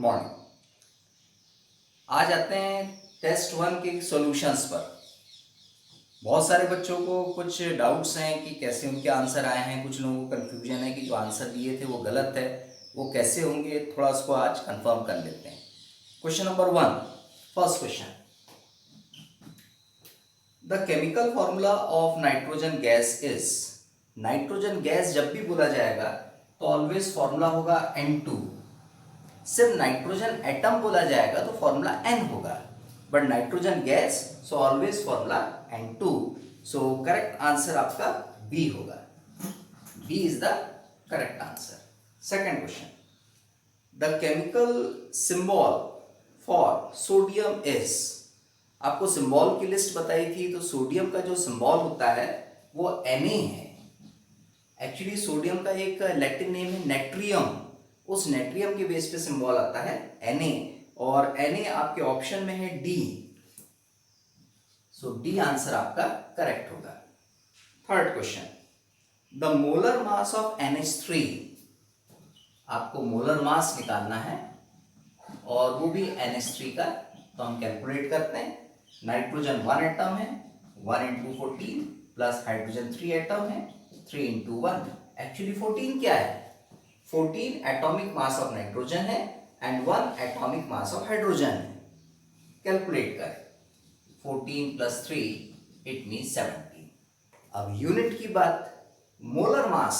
Morning. आज आते हैं टेस्ट 1 के सॉल्यूशंस पर। बहुत सारे बच्चों को कुछ डाउट्स हैं कि कैसे उनके आंसर आए हैं। कुछ लोगों को कन्फ्यूजन है कि जो आंसर दिए थे वो गलत है, वो कैसे होंगे। थोड़ा उसको आज कंफर्म कर लेते हैं। Question number 1, first question, the chemical formula of nitrogen gas is. Nitrogen gas जब भी बोला जाएगा तो ऑलवेज फॉर्मूला होगा N2। सिर्फ नाइट्रोजन एटम बोला जाएगा तो फॉर्मूला N होगा, but nitrogen gas so always formula N2। So correct answer आपका बी होगा। B is the correct answer. Second question, the chemical symbol for sodium is. आपको symbol की लिस्ट बताई थी, तो सोडियम का जो सिंबल होता है वो Na है। एक्चुअली सोडियम का एक लैटिन नेम है नेट्रियम। उस नेट्रियम के बेस पे सिंबल आता है Na, और Na आपके ऑप्शन में है डी। सो डी आंसर आपका करेक्ट होगा। Third question, the molar mass of NH3। आपको मोलर मास निकालना है और वो भी NH3 का, तो हम कैलकुलेट करते हैं। नाइट्रोजन 1 एटम है, 1 × 14 प्लस हाइड्रोजन 3 एटम है, 3 × 1। एक्चुअली 14 क्या है? 14 एटॉमिक मास ऑफ नाइट्रोजन है and 1 atomic mass of hydrogen है। कैलकुलेट करें, 14 + 3 इट मीन्स 17। अब यूनिट की बात, मोलर मास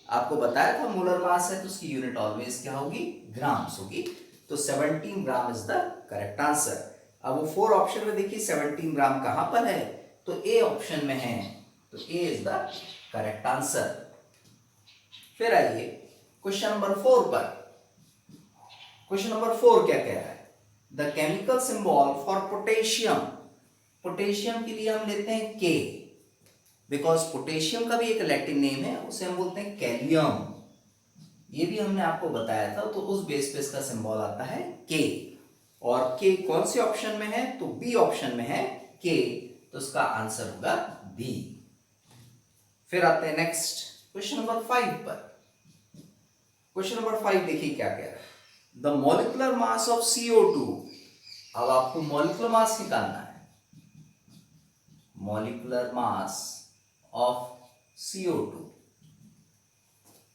आपको बताया था, मोलर मास है तो उसकी यूनिट ऑलवेज क्या होगी? ग्राम्स होगी। तो 17 gram is the correct answer. अब वो 4 ऑप्शन में देखिए 17 ग्राम कहां पर है, तो ए ऑप्शन में है, तो ए इज द करेक्ट आंसर। फिर आइए क्वेश्चन नंबर 4 पर। क्वेश्चन नंबर 4 क्या कह रहा है? The chemical symbol for potassium. Potassium के लिए हम लेते हैं के, बिकॉज पोटेशियम का भी एक लैटिन नेम है, उसे हम बोलते हैं कैलियम। ये भी हमने आपको बताया था, तो उस बेस पे इसका सिंबल आता है के। और के कौन से ऑप्शन में है? तो बी ऑप्शन में है के, तो इसका आंसर होगा बी। फिर आते हैं नेक्स्ट क्वेश्चन नंबर 5 पर। क्वेश्चन नंबर 5 देखिए क्या कह रहा है? The molecular mass of CO2। अब आपको मॉलिक्यूलर मास निकालना है। Molecular mass of CO2।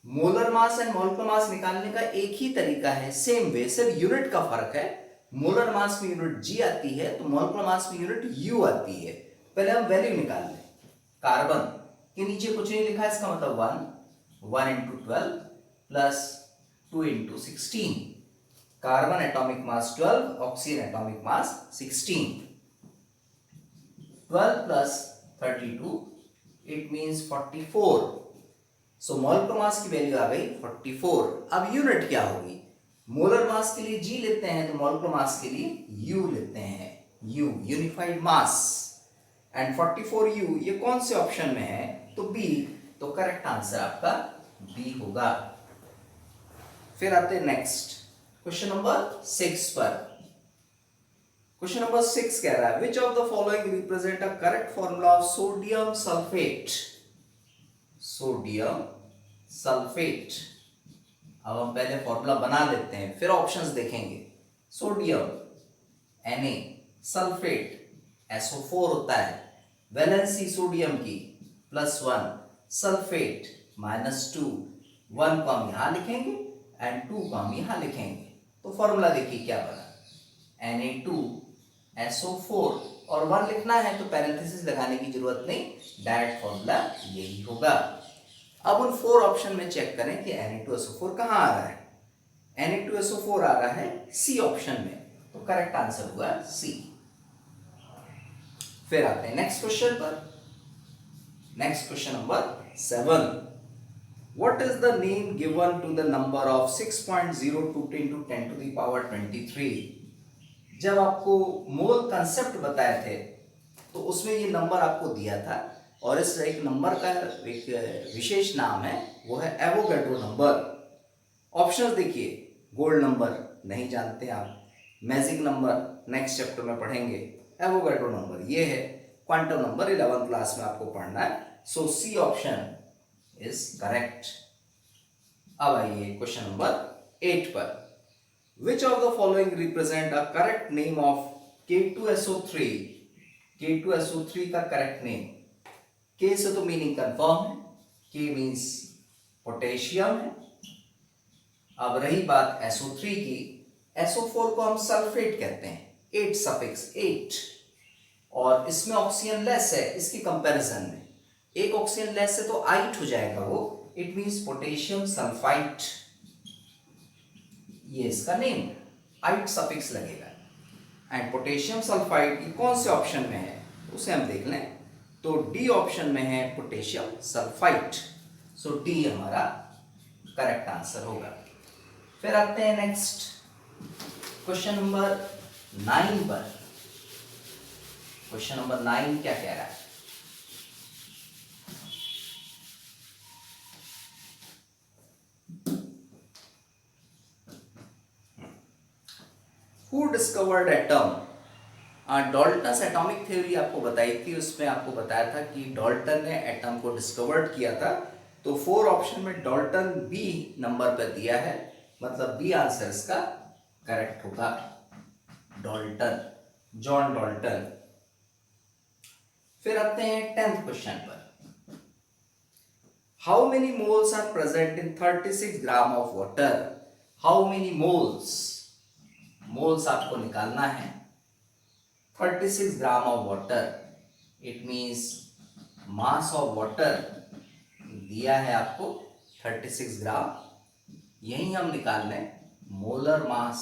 Molar mass and molecular mass निकालने का एक ही तरीका है, सेम वे, सिर्फ यूनिट का फर्क है। मोलर मास में यूनिट G आती है, तो मॉलिक्यूलर मास में यूनिट U आती है। पहले हम वैल्यू निकाल लें। कार्बन के नीचे कुछ नहीं लिखा, इसका मतलब 1 × 12 plus 2 × 16। Carbon atomic mass 12, oxygen atomic mass 16। 12 plus 32 it means 44। So molar mass की वैल्यू आ गई 44। अब यूनिट क्या होगी? मोलर मास के लिए G लेते हैं, तो मोलर मास के लिए U लेते हैं, U unified mass. And 44U ये कौन से ऑप्शन में है? तो B, तो करेक्ट आंसर आपका B होगा। फिर आते हैं नेक्स्ट क्वेश्चन नंबर 6 पर। क्वेश्चन नंबर 6 कह रहा है which of the following represent a correct formula of sodium sulphate. Sodium sulphate. अब हम पहले फॉर्मूला बना लेते हैं, फिर ऑप्शंस देखेंगे। सोडियम Na, सल्फेट SO4 होता है, वैलेंसी सोडियम की +1, सल्फेट -2। 1 को हम यहां लिखेंगे एंड 2 को हम यहां लिखेंगे, तो फॉर्मूला देखिए क्या बना, Na2SO4, और 1 लिखना है तो पैरेंथेसिस लगाने की जरूरत नहीं, डायरेक्ट फॉर्मूला यही होगा। अब उन 4 ऑप्शन में चेक करें कि Na2SO4 कहां आ रहा है। Na2SO4 आ रहा है सी ऑप्शन में, तो करेक्ट आंसर हुआ सी। फिर आते हैं नेक्स्ट क्वेश्चन पर। Next question number 7, what is the name given to the number of 6.02 × 10⁻23। जब आपको मोल कंसेप्ट बताए थे तो उसमें ये नंबर आपको दिया था, और इस एक नंबर का एक विशेष नाम है, वो है एवोगैड्रो नंबर। ऑप्शंस देखिए, गोल्ड नंबर नहीं जानते आप, मैजिक नंबर नेक्स्ट चैप्टर में पढ़ेंगे, एवोगैड्रो नंबर ये है, क्वांटम नंबर 11th क्लास में आपको पढ़ना है। सो सी ऑप्शन इज करेक्ट। अब आइए क्वेश्चन नंबर 8 पर। Which of the following represent a correct name of K2SO3? K2SO3 का करेक्ट नेम, K से तो मीनिंग कंफर्म है, K मीन्स पोटेशियम है। अब रही बात SO3 की, SO4 को हम सल्फेट कहते हैं, 8 सफिक्स 8, और इसमें ऑक्सीजन लेस है इसकी कंपैरिजन में, एक ऑक्सीजन लेस है तो आइट हो जाएगा वो, इट मींस पोटेशियम सल्फाइट, ये इसका नेम, आइट सफिक्स लगेगा। एंड पोटेशियम सल्फाइड ये कौन से ऑप्शन में है उसे हम देख लें, तो डी ऑप्शन में है पोटेशियम सल्फाइट, सो डी हमारा करेक्ट आंसर होगा। फिर आते हैं नेक्स्ट क्वेश्चन नंबर 9 पर। क्वेश्चन नंबर 9 क्या कह रहा है? Who discovered atom? Dalton atomic theory आपको बताई थी, उसमें आपको बताया था कि डॉल्टन ने एटम को डिस्कवर्ड किया था, तो 4 ऑप्शन में डॉल्टन बी नंबर पर दिया है, मतलब बी आंसर इसका करेक्ट होगा, डॉल्टन, जॉन डॉल्टन। फिर आते हैं 10th क्वेश्चन पर। How many moles are present in 36 gram of water? How many moles, moles आपको निकालना है 36 gram of water, it means mass of water दिया है आपको 36 ग्राम, यही हम निकाल लें molar mass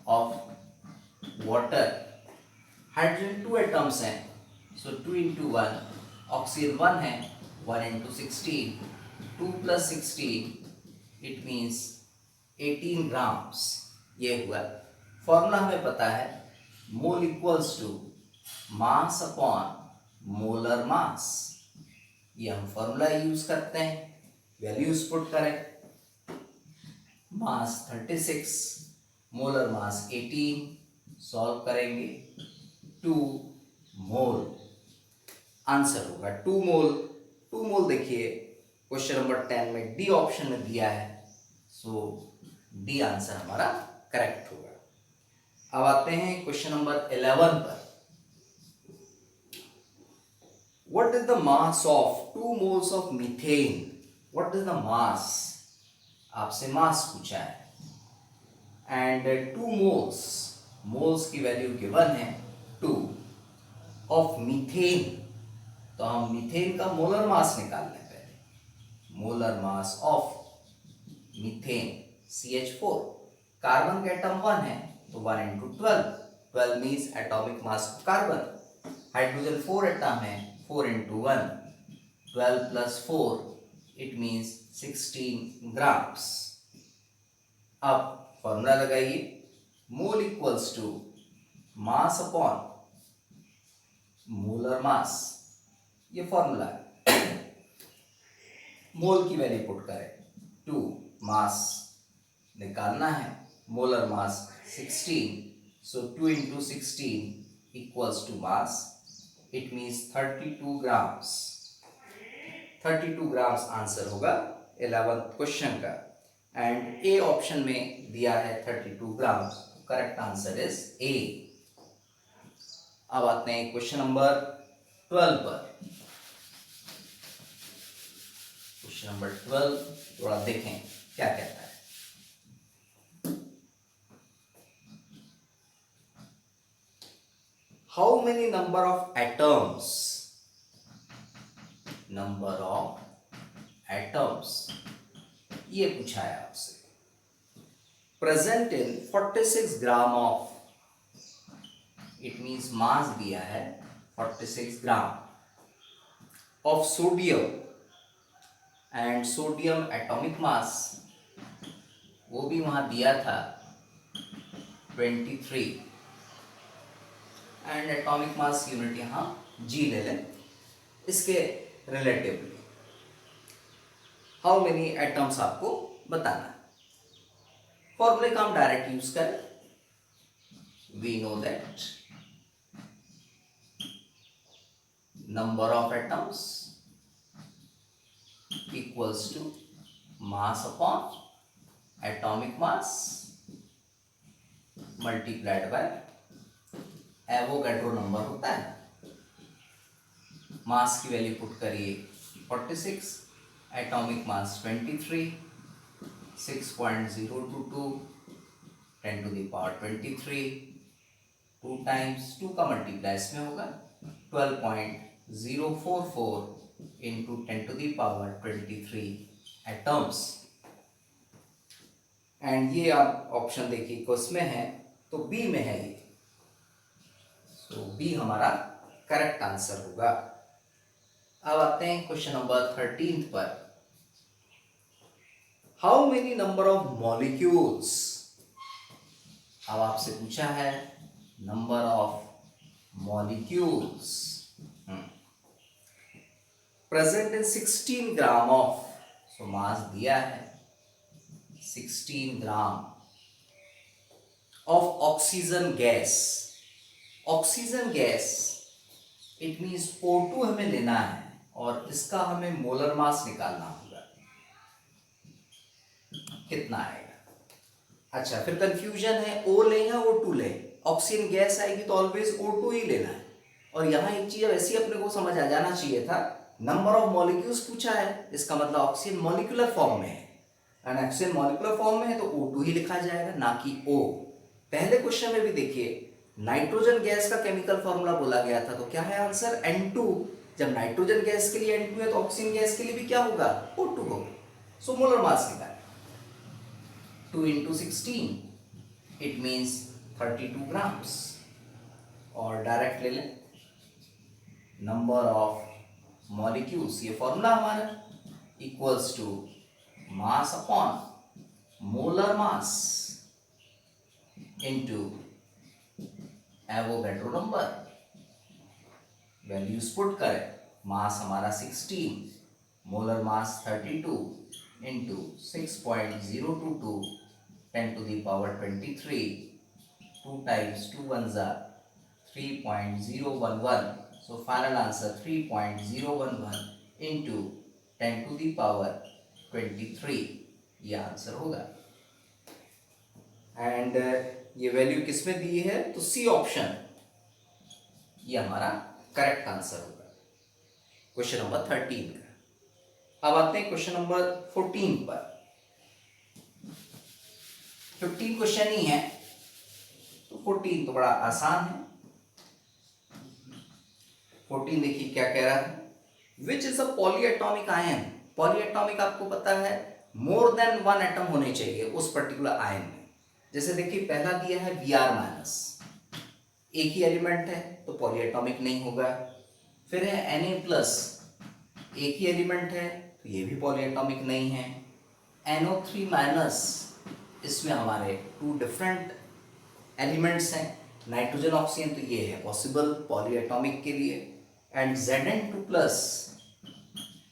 of water. Hydrogen 2 atoms हैं, सो 2 into 1, ऑक्सीजन 1 है, 1 into 16, 2 plus 16 it means 18 grams, ये हुआ। फॉर्मूला हमें पता है, mole equals to mass upon molar mass, ये हम फॉर्मूला यूज करते हैं, वैल्यूज पुट करें, मास 36, मोलर मास 18, सॉल्व करेंगे 2 मोल, आंसर होगा 2 मोल। 2 मोल देखिए क्वेश्चन नंबर 10 में डी ऑप्शन में दिया है, सो डी आंसर हमारा करेक्ट होगा। अब आते हैं क्वेश्चन नंबर 11 पर। What is the mass of 2 moles of methane? What is the mass, आपसे मास पूछा है, एंड 2 मोल्स, मोल्स की वैल्यू गिवन है 2, ऑफ मीथेन, तो हम मीथेन का मोलर मास निकाल लें पहले, molar mass of methane CH4, carbon का एटम 1 है तो 1 into 12, 12 means atomic mass of carbon, hydrogen 4 atom है, 4 into 1, 12 plus 4 it means 16 grams. अब फॉर्मूला लगाइए, mole equals to mass upon molar mass, ये फॉर्मूला है, मोल की वैल्यू पुट करें 2, मास निकालना है, molar mass 16, so 2 into 16 equals to mass, it means 32 grams, 32 grams answer होगा 11th क्वेश्चन का, एंड ए ऑप्शन में दिया है 32 grams, correct answer is a. अब आते हैं क्वेश्चन नंबर 12 पर। क्वेश्चन नंबर 12 थोड़ा देखें क्या कहता है। How many number of atoms? Number of atoms, ये पूछा है आपसे, present in 46 gram of, it means mass दिया है 46 gram of sodium, and sodium atomic mass वो भी वहां दिया था 23, एंड एटॉमिक मास यूनिट यहाँ G ले लें, इसके रिलेटिवली हाउ मेनी एटम्स आपको बताना है, फॉर्मूले का हम डायरेक्ट यूज करें, we know that number of atoms equals to mass upon atomic mass, multiplied by Avogadro number होता है। मास की वैल्यू पुट करिए 46, atomic mass 23, 6.022 10 to the power 23, 2 times 2 का मल्टीप्लाई इसमें होगा 12.044 into 10 to the power 23 atoms. And ये आप option देखिए किसमें है, तो बी में है ये, तो बी हमारा करेक्ट आंसर होगा। अब आते हैं क्वेश्चन नंबर 13 पर। How many number of molecules, अब आपसे पूछा है number of molecules present in 16 gram of, so mass दिया है 16 gram of oxygen gas. Oxygen gas it means O2 हमें लेना है और इसका हमें मोलर मास निकालना होगा, कितना आएगा। अच्छा, फिर कंफ्यूजन है O ले या O2 ले। ऑक्सीजन गैस आएगी तो ऑलवेज O2 ही लेना है। और यहाँ एक चीज ऐसी अपने को समझ आ जाना चाहिए था, नंबर ऑफ मॉलिक्यूल्स पूछा है, इसका मतलब ऑक्सीजन मॉलिक्यूलर फॉर्म में है, एंड ऑक्सीजन मॉलिक्यूलर फॉर्म में है तो O2 ही लिखा जाएगा, ना कि O। पहले क्वेश्चन में भी देखिए नाइट्रोजन गैस का केमिकल फॉर्मूला बोला गया था, तो क्या है आंसर N2। जब नाइट्रोजन गैस के लिए N2 है तो ऑक्सीजन गैस के लिए भी क्या होगा, O2 होगा। सो मोलर मास निकालें, 2 into 16 इट मीन्स 32 ग्राम्स। और डायरेक्ट ले लें नंबर ऑफ मॉलिक्यूल्स, ये फॉर्मूला हमारा equals to mass upon molar mass into Avogadro number. Values put करें, मास हमारा 16, molar mass 32 into 6.022 10 to the power 23, 2 times 2 ones are 3.011, so final answer 3.011 into 10 to the power 23, ये answer होगा। And ये value किसमें दी है, तो C option, ये हमारा करेक्ट आंसर होगा क्वेश्चन नंबर 13 का। अब आते हैं क्वेश्चन नंबर 14 पर। 15 क्वेश्चन ही है तो 14 तो बड़ा आसान है। 14 देखिए क्या कह रहा है, which is a polyatomic ion. Polyatomic आपको पता है मोर देन 1 एटम होने चाहिए उस पर्टिकुलर आयन में। जैसे देखिए पहला दिया है Br-, एक ही एलिमेंट है तो पॉलीएटॉमिक नहीं होगा। फिर है Na+, एक ही एलिमेंट है तो ये भी पॉलीएटॉमिक नहीं है। NO3-, इसमें हमारे 2 डिफरेंट एलिमेंट्स हैं, नाइट्रोजन ऑक्सीजन, तो ये है पॉसिबल पॉलीएटॉमिक के लिए। एंड Zn2+,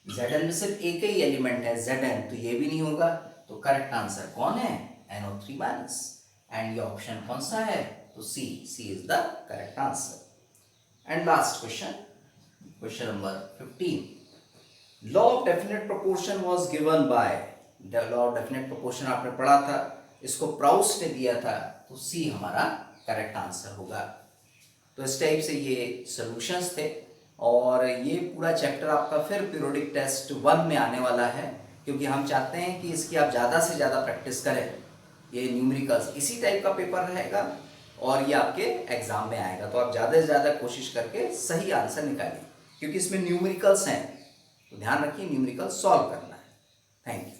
Zn में सिर्फ एक ही एलिमेंट है Zn, तो ये भी नहीं होगा। तो करेक्ट आंसर कौन है, NO3-। एंड ये ऑप्शन कौन सा है, तो C is the correct answer. And last question, question number 15। Law of definite proportion was given by, law of definite proportion आपने पढ़ा था, इसको प्राउस्ट ने दिया था, तो सी हमारा करेक्ट आंसर होगा। तो इस टाइप से ये सॉल्यूशंस थे और ये पूरा चैप्टर आपका फिर पीरियोडिक टेस्ट 1 में आने वाला है, क्योंकि हम चाहते हैं कि इसकी आप ज़्यादा से ज़्यादा प्रैक्टिस करें। ये न्यूमेरिकल्स इसी टाइप का पेपर रहेगा और ये आपके एग्जाम में आएगा, तो आप ज़्यादा से ज़्यादा कोशिश करके सही आंसर निकालिए, क्योंकि इसमें न्यूमेरिकल्स हैं, तो ध्यान रखिए न्यूमेरिकल सॉल्व करना है। Thank you.